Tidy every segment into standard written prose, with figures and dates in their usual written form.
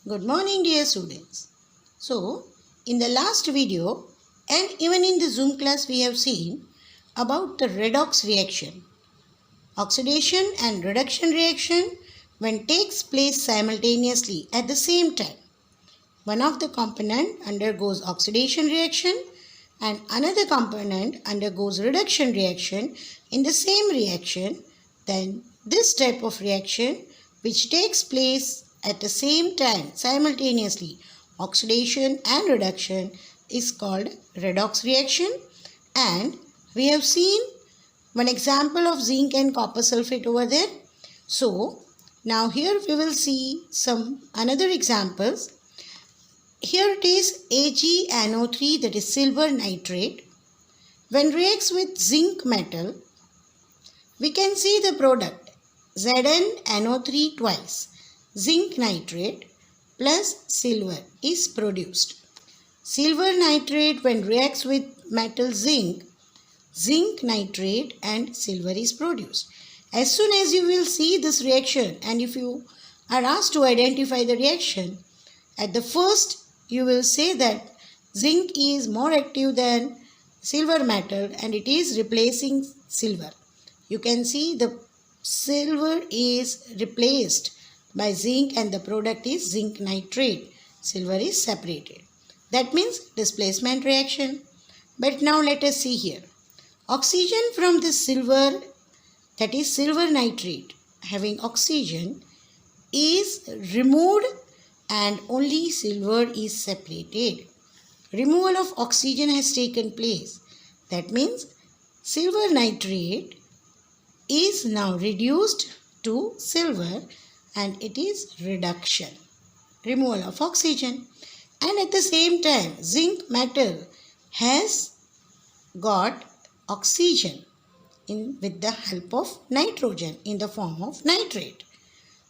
Good morning, dear students. So, in the last video and even in the Zoom class we have seen about the redox reaction. Oxidation and reduction reaction when takes place simultaneously at the same time. One of the component undergoes oxidation reaction and another component undergoes reduction reaction in the same reaction. Then this type of reaction which takes place at the same time simultaneously, oxidation and reduction, is called redox reaction. And we have seen one example of zinc and copper sulfate over there. So now here we will see some another examples. Here it is AgNO3, that is silver nitrate. When reacts with zinc metal, we can see the product ZnNO3 twice. Zinc nitrate plus silver is produced. Silver nitrate when reacts with metal zinc, zinc nitrate and silver is produced. As soon as you will see this reaction and if you are asked to identify the reaction, at the first you will say that zinc is more active than silver metal and it is replacing silver. You can see the silver is replaced by zinc and the product is zinc nitrate. Silver is separated. That means displacement reaction. But now let us see here. Oxygen from this silver, that is silver nitrate, having oxygen, is removed and only silver is separated. Removal of oxygen has taken place. That means silver nitrate is now reduced to silver and it is reduction, removal of oxygen. And at the same time, zinc metal has got oxygen with the help of nitrogen in the form of nitrate.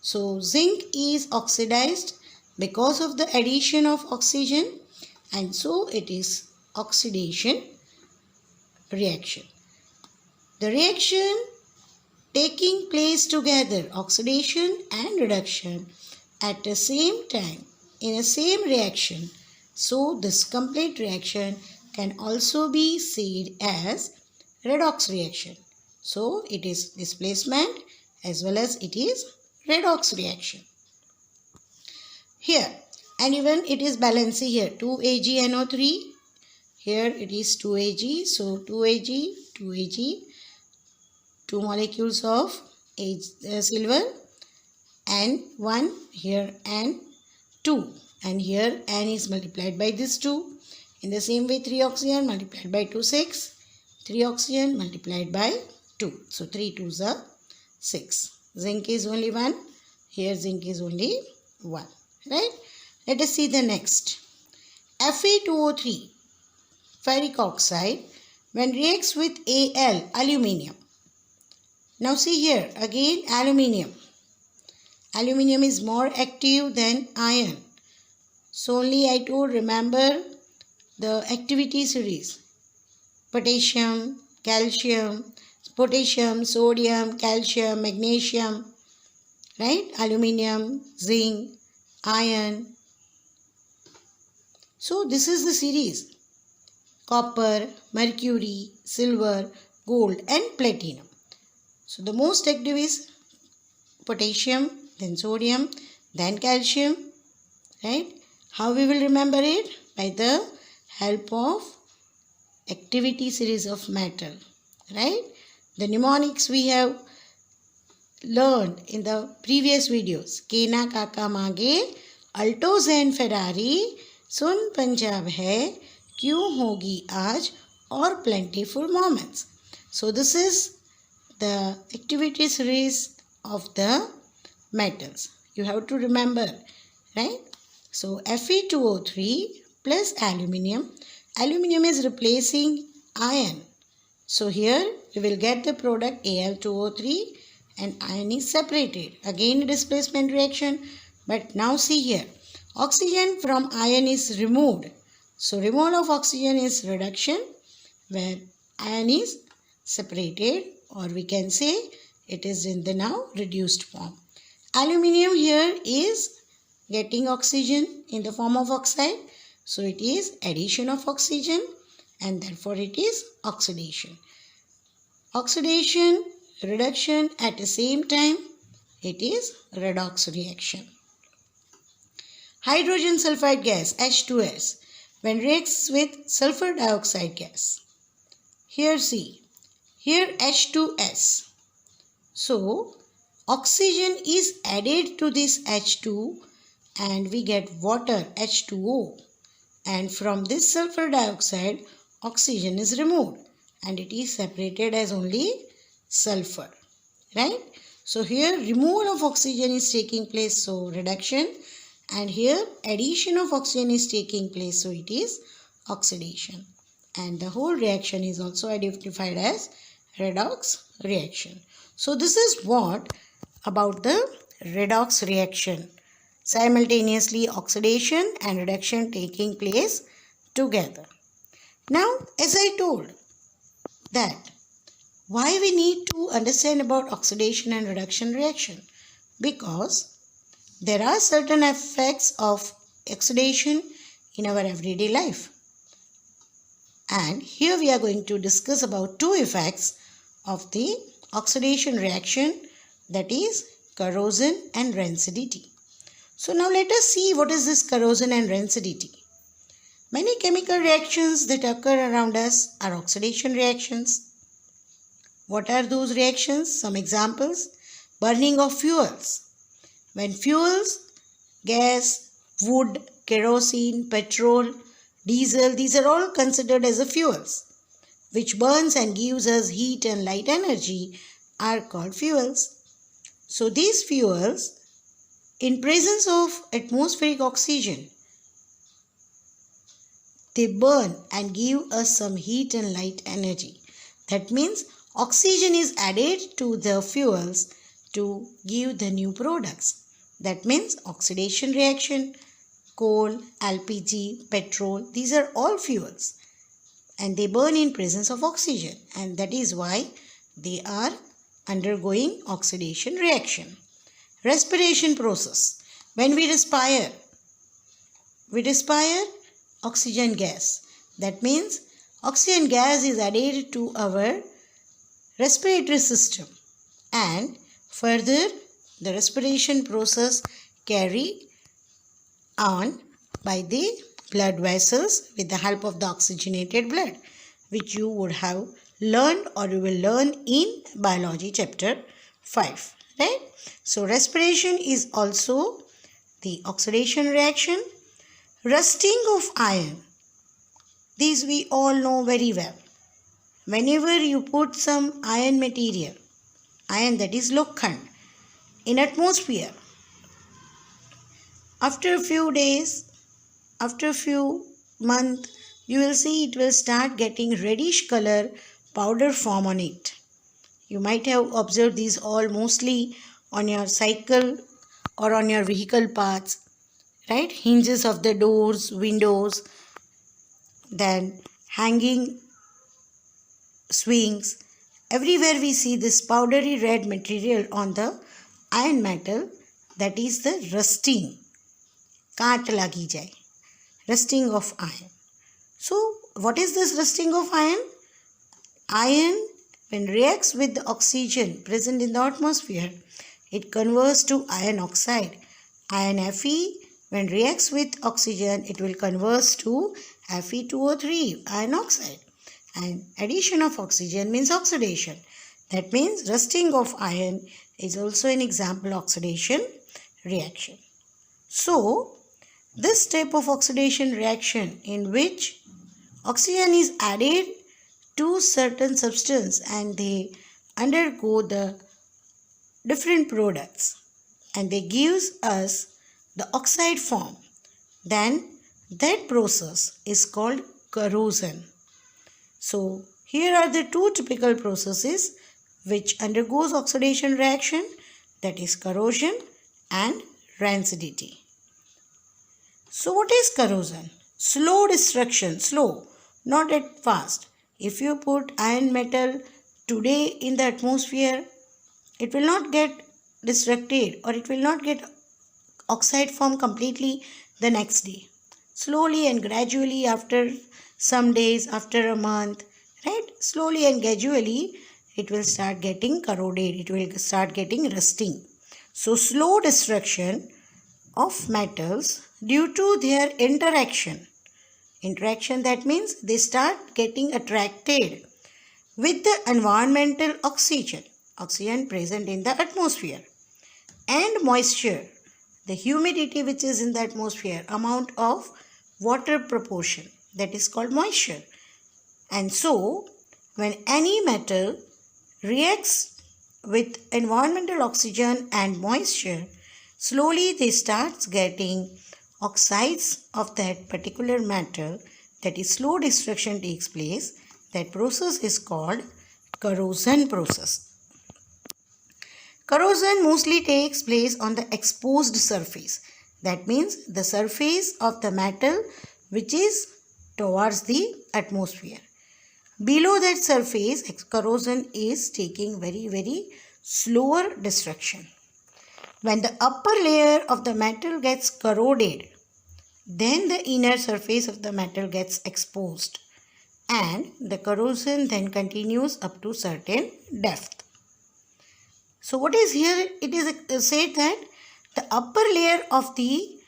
So zinc is oxidized because of the addition of oxygen and so it is oxidation reaction. The reaction taking place together, oxidation and reduction at the same time in a same reaction. So this complete reaction can also be said as redox reaction. So it is displacement as well as it is redox reaction. Here and even it is balancing here 2AgNO3. Here it is 2Ag. So 2Ag, 2Ag. 2 molecules of silver and 1 here and 2 and here n is multiplied by this 2. In the same way 3 oxygen multiplied by 2 6, 3 oxygen multiplied by 2. So 3 2s are 6. Zinc is only 1. Here zinc is only 1. Right? Let us see the next. Fe2O3 ferric oxide when reacts with Al aluminium. Now see here again aluminium. Aluminium is more active than iron. So only I told remember the activity series. Potassium, calcium, potassium, sodium, calcium, magnesium, right? Aluminium, zinc, iron. So this is the series. Copper, mercury, silver, gold and platinum. So the most active is potassium, then sodium, then calcium, right? How we will remember it? By the help of activity series of metal, right? The mnemonics we have learned in the previous videos. Kena kaka mage, Alto Zen Ferrari, Sun Punjab hai, kyun hogi aaj, or plentiful moments. So this is the activity series of the metals. You have to remember, right? So Fe2O3 plus aluminium. Aluminium is replacing iron. So here we will get the product Al2O3 and iron is separated. Again displacement reaction. But now see here. Oxygen from iron is removed. So removal of oxygen is reduction where iron is separated, or we can say it is in the now reduced form. Aluminium here is getting oxygen in the form of oxide. So it is addition of oxygen and therefore it is oxidation. Oxidation, reduction at the same time, it is redox reaction. Hydrogen sulfide gas H2S when reacts with sulfur dioxide gas. Here see, here H2S. So oxygen is added to this H2 and we get water H2O, and from this sulfur dioxide oxygen is removed and it is separated as only sulfur, right? So here removal of oxygen is taking place, so reduction, and here addition of oxygen is taking place, so it is oxidation, and the whole reaction is also identified as redox reaction. So this is what about the redox reaction, simultaneously oxidation and reduction taking place together. Now, as I told that why we need to understand about oxidation and reduction reaction, because there are certain effects of oxidation in our everyday life, and here we are going to discuss about two effects of the oxidation reaction, that is corrosion and rancidity. So now let us see what is this corrosion and rancidity. Many chemical reactions that occur around us are oxidation reactions. What are those reactions? Some examples: burning of fuels. When fuels, gas, wood, kerosene, petrol, diesel, these are all considered as the fuels, which burns and gives us heat and light energy, are called fuels. So these fuels, in presence of atmospheric oxygen, they burn and give us some heat and light energy. That means oxygen is added to the fuels to give the new products. That means oxidation reaction, coal, LPG, petrol, these are all fuels and they burn in presence of oxygen, and that is why they are undergoing oxidation reaction. Respiration process. When we respire oxygen gas. That means oxygen gas is added to our respiratory system, and further the respiration process carry on by the blood vessels with the help of the oxygenated blood, which you would have learned or you will learn in biology chapter 5, right? So respiration is also the oxidation reaction. Rusting of iron. These we all know very well. Whenever you put some iron material, iron that is lokhand, in atmosphere, after a few days, after a few months, you will see it will start getting reddish color powder form on it. You might have observed these all mostly on your cycle or on your vehicle parts, right? Hinges of the doors, windows, then hanging swings. Everywhere we see this powdery red material on the iron metal, that is the rusting. Kaat lagi jai. Rusting of iron. So, what is this rusting of iron? Iron, when reacts with the oxygen present in the atmosphere, it converts to iron oxide. Iron Fe, when reacts with oxygen, it will convert to Fe2O3, iron oxide. And addition of oxygen means oxidation. That means rusting of iron is also an example oxidation reaction. So, this type of oxidation reaction in which oxygen is added to certain substance and they undergo the different products and they gives us the oxide form, then that process is called corrosion. So here are the two typical processes which undergoes oxidation reaction, that is corrosion and rancidity. So what is corrosion? Slow destruction, slow, not at fast. If you put iron metal today in the atmosphere, it will not get destructed or it will not get oxide form completely the next day. Slowly and gradually, after some days, after a month, right? Slowly and gradually, it will start getting corroded. It will start getting rusting. So slow destruction of metals due to their interaction. Interaction, that means they start getting attracted with the environmental oxygen present in the atmosphere, and moisture, the humidity which is in the atmosphere, amount of water proportion, that is called moisture. And so when any metal reacts with environmental oxygen and moisture, slowly they start getting oxides of that particular metal, that is slow destruction takes place. That process is called corrosion process. Corrosion mostly takes place on the exposed surface. That means the surface of the metal which is towards the atmosphere. Below that surface, corrosion is taking very slower destruction. When the upper layer of the metal gets corroded, then the inner surface of the metal gets exposed, and the corrosion then continues up to certain depth. So what is here? It is said that the upper layer of the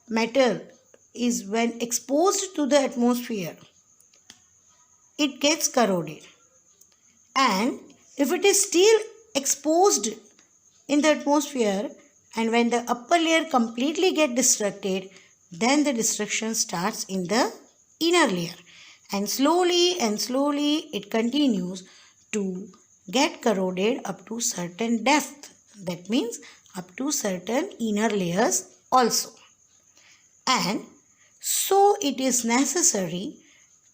metal is, when exposed to the atmosphere, it gets corroded. And if it is still exposed in the atmosphere, and when the upper layer completely gets destructed, then the destruction starts in the inner layer, and slowly it continues to get corroded up to certain depth. That means up to certain inner layers also. And so it is necessary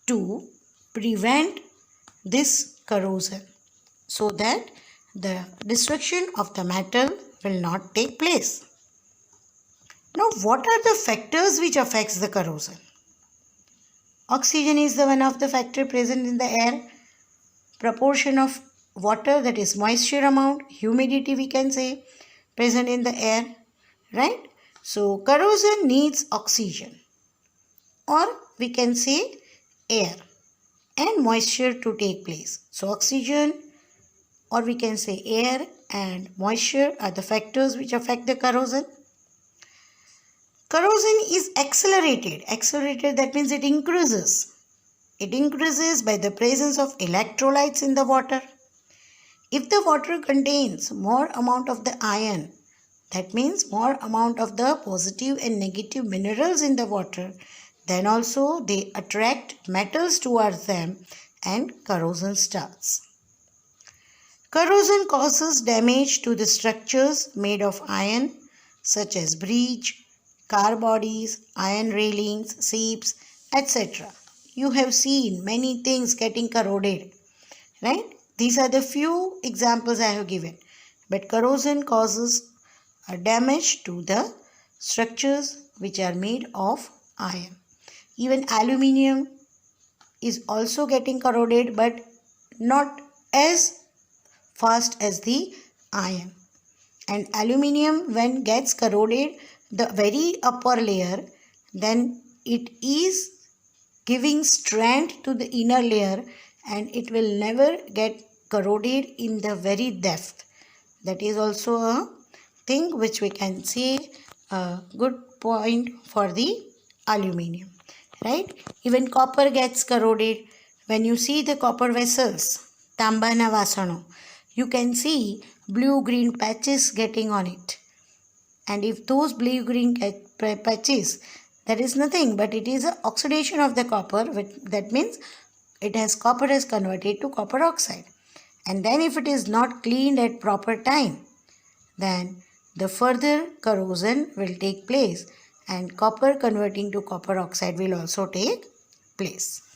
to prevent this corrosion so that the destruction of the metal will not take place. Now, what are the factors which affects the corrosion? Oxygen is the one of the factor present in the air. Proportion of water, that is moisture amount, humidity we can say, present in the air, right? So corrosion needs oxygen, or we can say air and moisture to take place. So oxygen, or we can say air and moisture, are the factors which affect the corrosion. Corrosion is accelerated. Accelerated, that means it increases. It increases by the presence of electrolytes in the water. If the water contains more amount of the iron, that means more amount of the positive and negative minerals in the water, then also they attract metals towards them and corrosion starts. Corrosion causes damage to the structures made of iron, such as bridge, car bodies, iron railings, seats, etc. You have seen many things getting corroded, right? These are the few examples I have given. But corrosion causes a damage to the structures which are made of iron. Even aluminium is also getting corroded, but not as fast as the iron. And aluminium, when gets corroded, the very upper layer, then it is giving strength to the inner layer, and it will never get corroded in the very depth. That is also a thing which we can say a good point for the aluminium, right? Even copper gets corroded. When you see the copper vessels, Tambana Vasano, you can see blue-green patches getting on it. And if those blue-green patches, that is nothing but it is an oxidation of the copper. That means copper has converted to copper oxide. And then if it is not cleaned at proper time, then the further corrosion will take place, and copper converting to copper oxide will also take place.